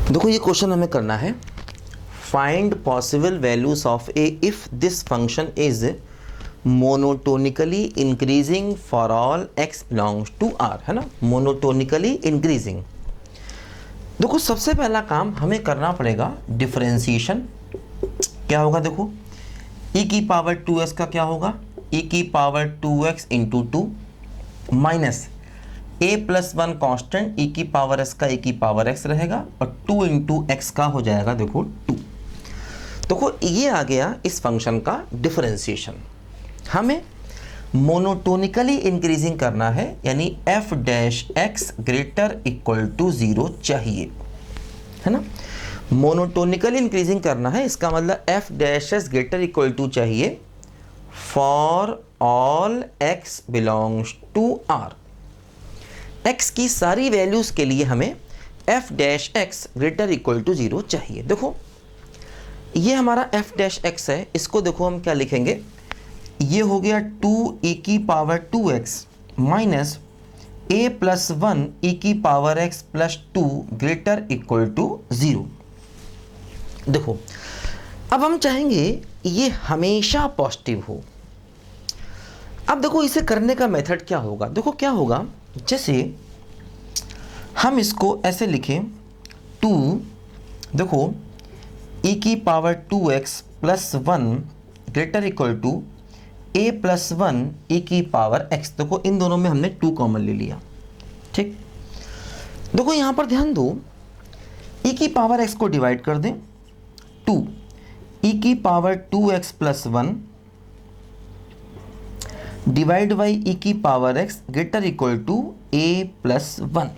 देखो ये क्वेश्चन हमें करना है, find possible values of A if this function is monotonically increasing for all x belongs to r, है ना, मोनोटोनिकली इंक्रीजिंग। देखो सबसे पहला काम हमें करना पड़ेगा डिफरेंशिएशन। क्या होगा, देखो e की पावर 2x का क्या होगा, e की power 2x into 2 minus a plus 1 constant e की पावर s का e की पावर x रहेगा और 2 इंटू एक्स का हो जाएगा देखो 2। देखो ये आ गया इस फंक्शन का डिफरेंशिएशन। हमें मोनोटोनिकली इंक्रीजिंग करना है, यानी f dash x greater equal to 0 चाहिए, है ना। मोनोटोनिकली इंक्रीजिंग करना है, इसका मतलब f dash s greater equal to चाहिए for all x belongs to r। x की सारी वैल्यूज के लिए हमें f dash x greater equal to 0 चाहिए। देखो ये हमारा f डैश x है, इसको देखो हम क्या लिखेंगे, ये हो गया 2e की power 2x minus a plus 1 e की power x plus 2 greater equal to 0। देखो अब हम चाहेंगे ये हमेशा पॉजिटिव हो। अब देखो इसे करने का मेथड क्या होगा, देखो क्या होगा, जैसे हम इसको ऐसे लिखें 2, देखो e की power 2x plus 1 greater equal to a plus 1 e की पावर x। देखो इन दोनों में हमने 2 कॉमन ले लिया, ठीक। देखो यहाँ पर ध्यान दो, e की पावर x को डिवाइड कर दें, 2 e की power 2x plus 1 divide by e की power x greater equal to a plus 1,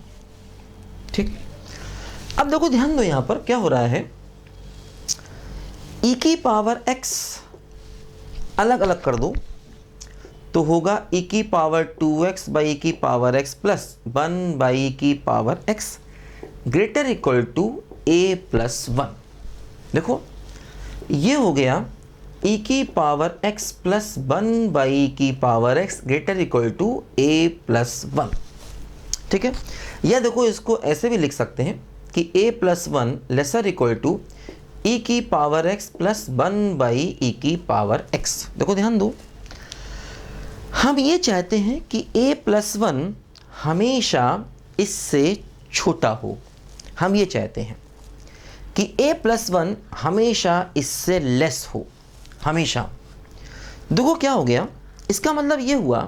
ठीक। अब देखो ध्यान दो यहां पर क्या हो रहा है, e की पावर x अलग अलग कर दो तो होगा e की पावर 2x बाई e की power x plus 1 by e की power x greater equal to a plus 1। देखो ये हो गया e की power x plus 1 by e की power x greater equal to a plus 1, ठीक है। या देखो इसको ऐसे भी लिख सकते हैं कि a plus 1 lesser equal to e की power x plus 1 by e की पावर x। देखो ध्यान दो, हम ये चाहते हैं कि a प्लस 1 हमेशा इससे छोटा हो। हम ये चाहते हैं कि a प्लस 1 हमेशा इससे लेस हो, हमेशा। देखो क्या हो गया, इसका मतलब ये हुआ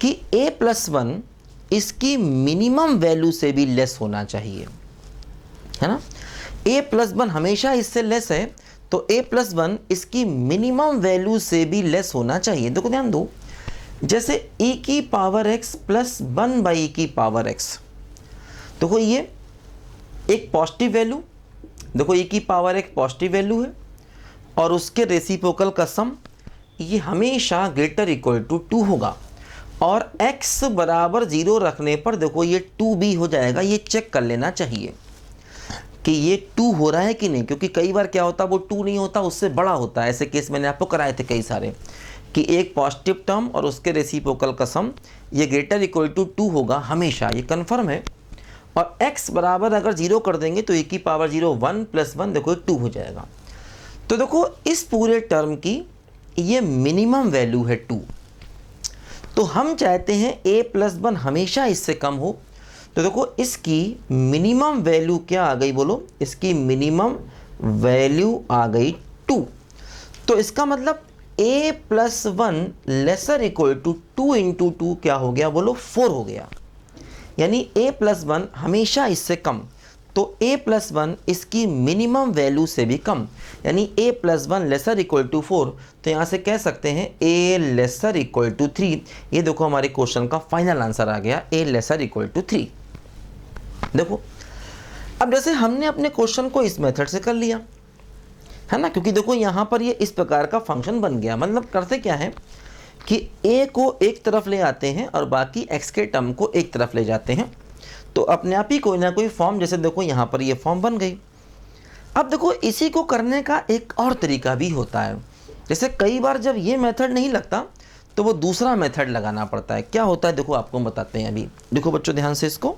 कि a प्लस 1 इसकी मिनिमम वैल्यू से भी लेस होना चाहिए, है ना। a प्लस 1 हमेशा इससे लेस है, तो a प्लस 1 इसकी मिनिमम वैल्यू से भी लेस होना चाहिए। देखो ध्यान दो, जैसे e की power x plus 1 by e की पावर x, देखो ये एक पॉजिटिव वैल्यू, देखो e की पावर एक पॉजिटिव वैल्यू है और उसके रेसिप्रोकल का सम ये हमेशा ग्रेटर इक्वल टू 2 होगा और x बराबर 0 रखने पर देखो ये 2 भी हो जाएगा। ये चेक कर लेना चाहिए कि ये 2 हो रहा है कि नहीं, क्योंकि कई बार क्या होता है वो 2 नहीं होता, उससे बड़ा होता है। ऐसे केस मैंने आपको कराए थे कई सारे कि एक पॉजिटिव टर्म और उसके रेसिप्रोकल का सम ये ग्रेटर इक्वल टू 2 होगा हमेशा, ये कन्फर्म है। और x बराबर अगर 0 कर देंगे तो e की पावर 0 1 प्लस 1 देखो 2 हो जाएगा। तो देखो इस पूरे टर्म की ये मिनिमम वैल्यू है 2, तो हम चाहते हैं a प्लस 1 हमेशा इससे कम हो। तो देखो इसकी मिनिमम वैल्यू क्या आ गई, बोलो, इसकी मिनिमम वैल्यू आ गई 2। तो इसका मतलब a plus 1 lesser equal to 2 into 2 क्या हो गया, बोलो 4 हो गया, यानी a प्लस 1 हमेशा इससे कम। तो a प्लस 1 इसकी मिनिमम वैल्यू से भी कम, यानी a plus 1 lesser equal to 4। तो यहाँ से कह सकते हैं a लेसर इक्वल टू 3। ये देखो हमारे क्वेश्चन का फाइनल आंसर आ गया, a लेसर इक्वल टू 3। देखो अब जैसे हमने अपने क्वेश्चन को इस मेथड से कर लिया, है ना, क्योंकि देखो यहाँ पर ये इस प्रकार का फंक्शन बन गया। मतलब करते क्या है कि a को एक तरफ ले आते हैं और बाकी x के टर्म को एक तरफ ले जाते हैं, तो अपने आप ही कोई ना कोई फॉर्म, जैसे देखो यहाँ पर ये फॉर्म बन गई। अब देखो इसी को करने का एक और तरीका भी होता है, जैसे कई बार जब ये मेथड नहीं लगता तो वो दूसरा मेथड लगाना पड़ता है। क्या होता है देखो आपको बताते हैं अभी। देखो बच्चों ध्यान से इसको,